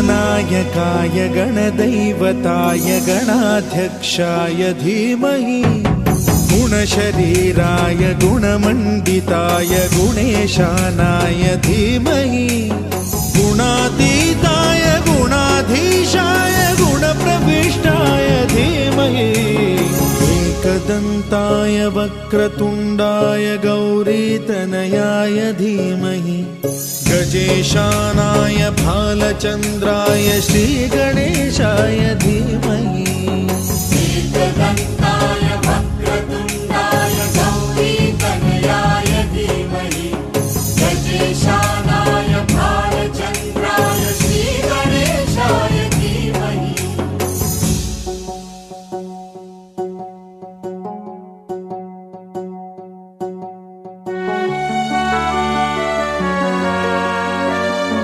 गणनायकाय गणदैवताय गणाध्यक्षाय धीमहि गुणशरीराय गुणमण्डिताय गुणेशानाय धीमहि गुणातीताय गुणाधीशाय गुणप्रविष्टाय धीमहि एकदन्ताय वक्रतुण्डाय गौरीतनयाय धीमहि गजेशानाय भालचन्द्राय श्रीगणेशाय धीमहि एकदन्ताय